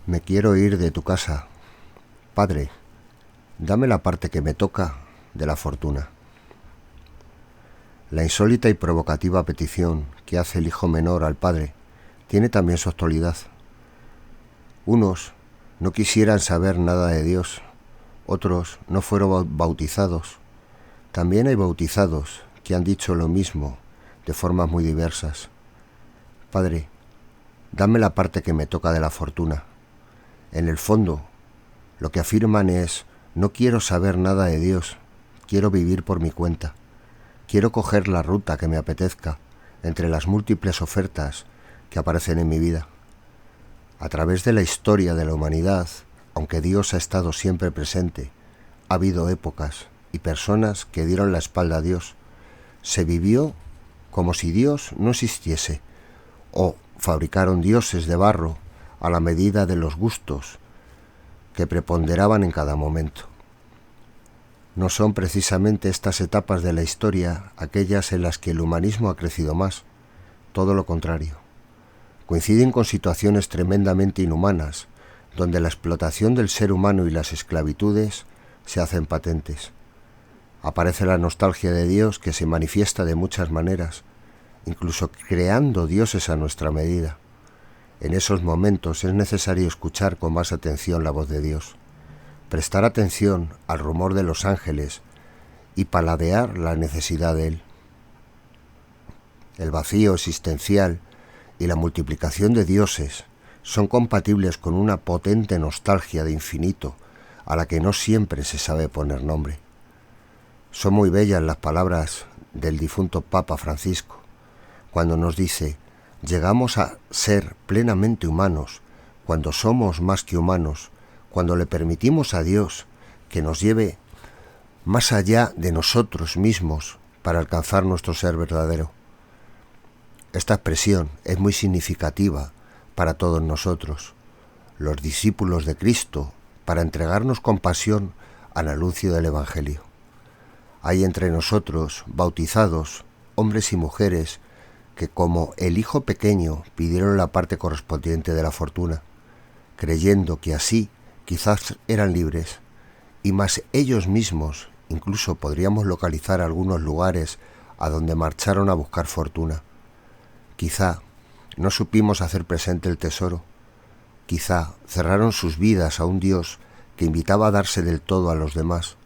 Me quiero ir de tu casa. Padre, dame la parte que me toca de la fortuna. La insólita y provocativa petición que hace el hijo menor al padre tiene también su actualidad. Unos no quisieran saber nada de Dios, otros no fueron bautizados. También hay bautizados que han dicho lo mismo de formas muy diversas. Padre, dame la parte que me toca de la fortuna. En el fondo, lo que afirman es: no quiero saber nada de Dios, quiero vivir por mi cuenta. Quiero coger la ruta que me apetezca entre las múltiples ofertas que aparecen en mi vida. A través de la historia de la humanidad, aunque Dios ha estado siempre presente, ha habido épocas y personas que dieron la espalda a Dios. Se vivió como si Dios no existiese, o fabricaron dioses de barro a la medida de los gustos que preponderaban en cada momento. No son precisamente estas etapas de la historia aquellas en las que el humanismo ha crecido más, todo lo contrario. Coinciden con situaciones tremendamente inhumanas, donde la explotación del ser humano y las esclavitudes se hacen patentes. Aparece la nostalgia de Dios, que se manifiesta de muchas maneras, incluso creando dioses a nuestra medida. En esos momentos es necesario escuchar con más atención la voz de Dios, prestar atención al rumor de los ángeles y paladear la necesidad de Él. El vacío existencial y la multiplicación de dioses son compatibles con una potente nostalgia de infinito a la que no siempre se sabe poner nombre. Son muy bellas las palabras del difunto Papa Francisco, cuando nos dice: llegamos a ser plenamente humanos cuando somos más que humanos, cuando le permitimos a Dios que nos lleve más allá de nosotros mismos para alcanzar nuestro ser verdadero. Esta expresión es muy significativa para todos nosotros, los discípulos de Cristo, para entregarnos con pasión al anuncio del Evangelio. Hay entre nosotros, bautizados, hombres y mujeres, que como el hijo pequeño pidieron la parte correspondiente de la fortuna, creyendo que así quizás eran libres, y más ellos mismos. Incluso podríamos localizar algunos lugares a donde marcharon a buscar fortuna. Quizá no supimos hacer presente el tesoro, quizá cerraron sus vidas a un Dios que invitaba a darse del todo a los demás.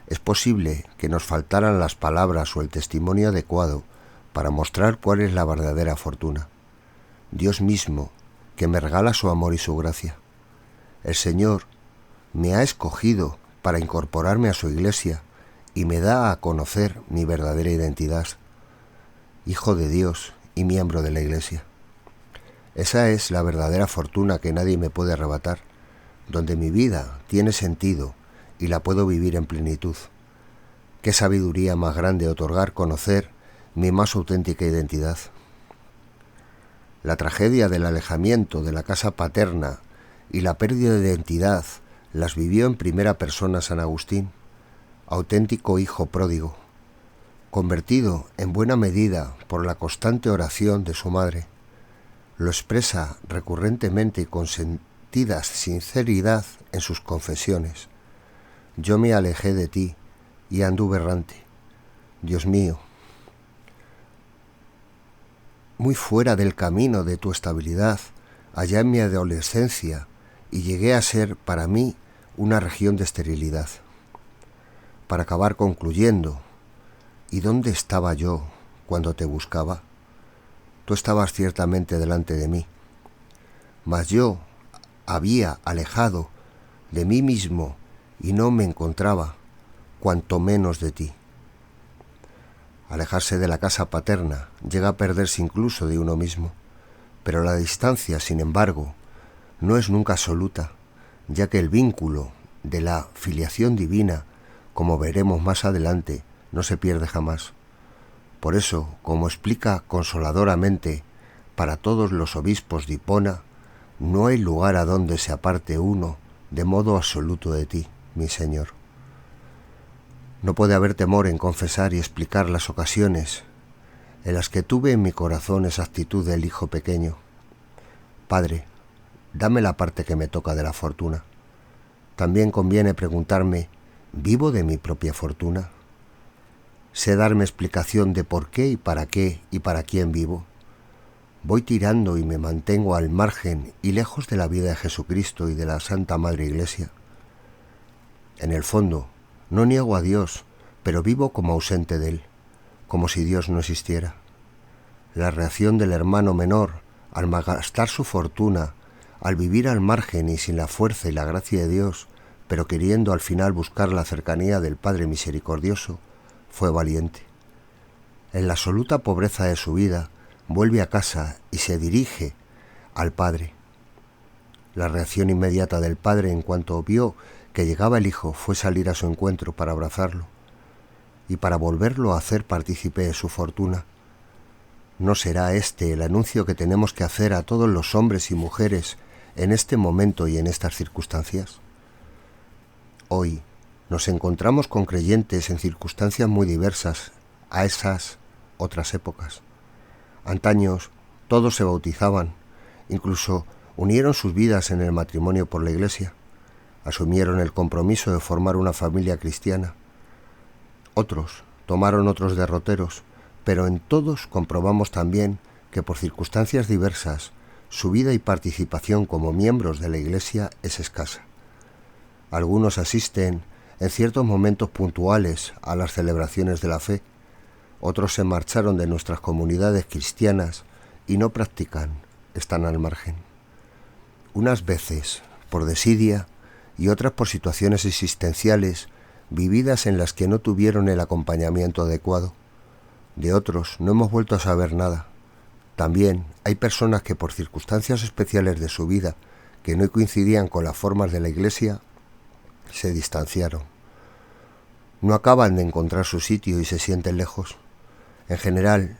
Es posible que nos faltaran las palabras o el testimonio adecuado para mostrar cuál es la verdadera fortuna. Dios mismo, que me regala su amor y su gracia. El Señor me ha escogido para incorporarme a su iglesia y me da a conocer mi verdadera identidad, hijo de Dios y miembro de la iglesia. Esa es la verdadera fortuna que nadie me puede arrebatar, donde mi vida tiene sentido y la puedo vivir en plenitud. Qué sabiduría más grande otorgar conocer mi más auténtica identidad. La tragedia del alejamiento de la casa paterna y la pérdida de identidad las vivió en primera persona San Agustín, auténtico hijo pródigo, convertido en buena medida por la constante oración de su madre. Lo expresa recurrentemente y con sentida sinceridad en sus confesiones. Yo me alejé de ti y anduve errante. Dios mío, muy fuera del camino de tu estabilidad, allá en mi adolescencia, y llegué a ser para mí una región de esterilidad. Para acabar concluyendo, ¿y dónde estaba yo cuando te buscaba? Tú estabas ciertamente delante de mí, mas yo había alejado de mí mismo y no me encontraba, cuanto menos de ti. Alejarse de la casa paterna llega a perderse incluso de uno mismo, pero la distancia, sin embargo, no es nunca absoluta, ya que el vínculo de la filiación divina, como veremos más adelante, no se pierde jamás. Por eso, como explica consoladoramente para todos los obispos de Hipona, no hay lugar a donde se aparte uno de modo absoluto de ti, mi Señor. No puede haber temor en confesar y explicar las ocasiones en las que tuve en mi corazón esa actitud del hijo pequeño. Padre, dame la parte que me toca de la fortuna. También conviene preguntarme, ¿vivo de mi propia fortuna? ¿Sé darme explicación de por qué y para quién vivo? ¿Voy tirando y me mantengo al margen y lejos de la vida de Jesucristo y de la Santa Madre Iglesia? En el fondo, no niego a Dios, pero vivo como ausente de Él, como si Dios no existiera. La reacción del hermano menor, al malgastar su fortuna, al vivir al margen y sin la fuerza y la gracia de Dios, pero queriendo al final buscar la cercanía del Padre Misericordioso, fue valiente. En la absoluta pobreza de su vida, vuelve a casa y se dirige al Padre. La reacción inmediata del Padre en cuanto vio que llegaba el Hijo fue salir a su encuentro para abrazarlo y para volverlo a hacer partícipe de su fortuna. ¿No será este el anuncio que tenemos que hacer a todos los hombres y mujeres en este momento y en estas circunstancias? Hoy nos encontramos con creyentes en circunstancias muy diversas a esas otras épocas. Antaños todos se bautizaban, incluso unieron sus vidas en el matrimonio por la Iglesia, asumieron el compromiso de formar una familia cristiana. Otros tomaron otros derroteros, pero en todos comprobamos también que por circunstancias diversas su vida y participación como miembros de la Iglesia es escasa. Algunos asisten en ciertos momentos puntuales a las celebraciones de la fe, otros se marcharon de nuestras comunidades cristianas y no practican, están al margen. Unas veces por desidia y otras por situaciones existenciales vividas en las que no tuvieron el acompañamiento adecuado. De otros no hemos vuelto a saber nada. También hay personas que por circunstancias especiales de su vida que no coincidían con las formas de la Iglesia, se distanciaron. No acaban de encontrar su sitio y se sienten lejos. En general,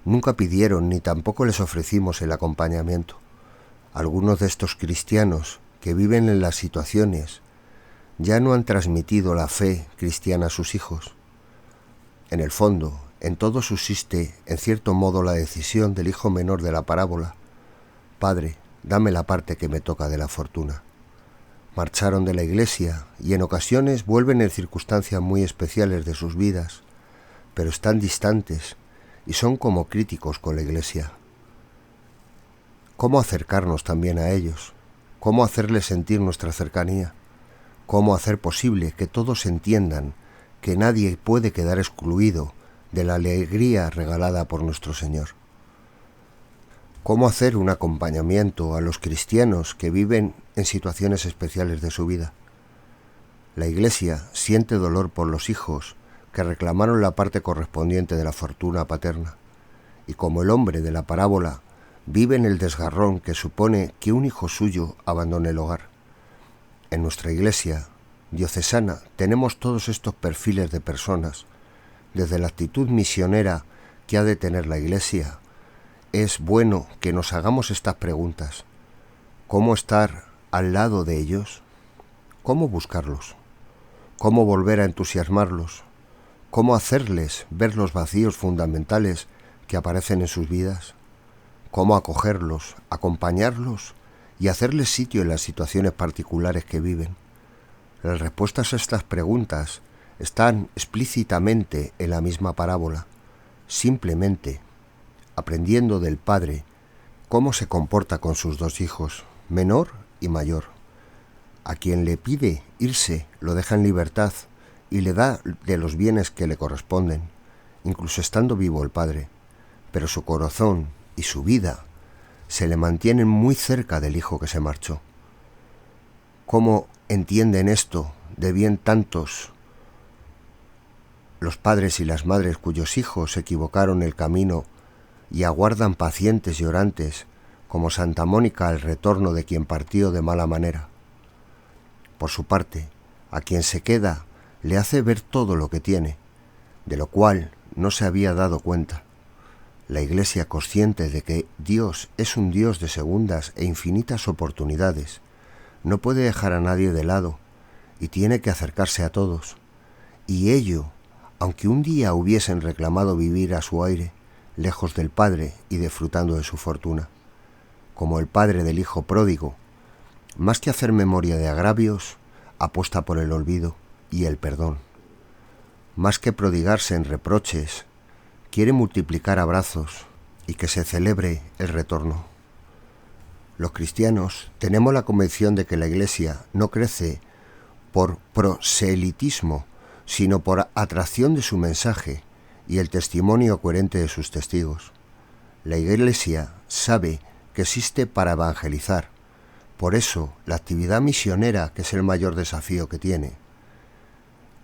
nunca pidieron ni tampoco les ofrecimos el acompañamiento. Algunos de estos cristianos que viven en las situaciones ya no han transmitido la fe cristiana a sus hijos. En el fondo, en todo subsiste, en cierto modo, la decisión del hijo menor de la parábola: Padre, dame la parte que me toca de la fortuna. Marcharon de la Iglesia y en ocasiones vuelven en circunstancias muy especiales de sus vidas, pero están distantes y son como críticos con la Iglesia. ¿Cómo acercarnos también a ellos? ¿Cómo hacerles sentir nuestra cercanía? ¿Cómo hacer posible que todos entiendan que nadie puede quedar excluido de la alegría regalada por nuestro Señor? ¿Cómo hacer un acompañamiento a los cristianos que viven en situaciones especiales de su vida? La Iglesia siente dolor por los hijos que reclamaron la parte correspondiente de la fortuna paterna, y como el hombre de la parábola, vive en el desgarrón que supone que un hijo suyo abandone el hogar. En nuestra Iglesia diocesana tenemos todos estos perfiles de personas, desde la actitud misionera que ha de tener la Iglesia. Es bueno que nos hagamos estas preguntas. ¿Cómo estar al lado de ellos? ¿Cómo buscarlos? ¿Cómo volver a entusiasmarlos? ¿Cómo hacerles ver los vacíos fundamentales que aparecen en sus vidas? ¿Cómo acogerlos, acompañarlos y hacerles sitio en las situaciones particulares que viven? Las respuestas a estas preguntas están explícitamente en la misma parábola, simplemente aprendiendo del Padre cómo se comporta con sus dos hijos, menor y mayor. A quien le pide irse lo deja en libertad y le da de los bienes que le corresponden, incluso estando vivo el Padre, pero su corazón y su vida se le mantienen muy cerca del hijo que se marchó. ¿Cómo entienden esto de bien tantos los padres y las madres cuyos hijos se equivocaron el camino y aguardan pacientes y orantes como Santa Mónica el retorno de quien partió de mala manera? Por su parte, a quien se queda le hace ver todo lo que tiene, de lo cual no se había dado cuenta. La Iglesia, consciente de que Dios es un Dios de segundas e infinitas oportunidades, no puede dejar a nadie de lado y tiene que acercarse a todos. Y ello, aunque un día hubiesen reclamado vivir a su aire, lejos del Padre y disfrutando de su fortuna. Como el padre del hijo pródigo, Más que hacer memoria de agravios, apuesta por el olvido y el perdón. Más que prodigarse en reproches, quiere multiplicar abrazos y que se celebre el retorno. Los cristianos tenemos la convicción de que la Iglesia no crece por proselitismo, sino por atracción de su mensaje y el testimonio coherente de sus testigos. La Iglesia sabe que existe para evangelizar. Por eso, la actividad misionera, que es el mayor desafío que tiene,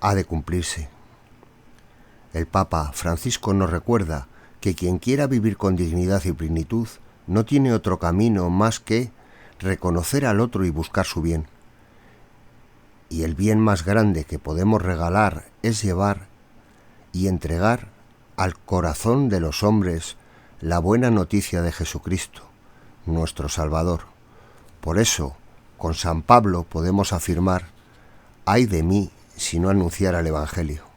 ha de cumplirse. El Papa Francisco nos recuerda que quien quiera vivir con dignidad y plenitud no tiene otro camino más que reconocer al otro y buscar su bien. Y el bien más grande que podemos regalar es llevar y entregar al corazón de los hombres la buena noticia de Jesucristo, nuestro Salvador. Por eso, con San Pablo podemos afirmar: ay de mí si no anunciara el Evangelio.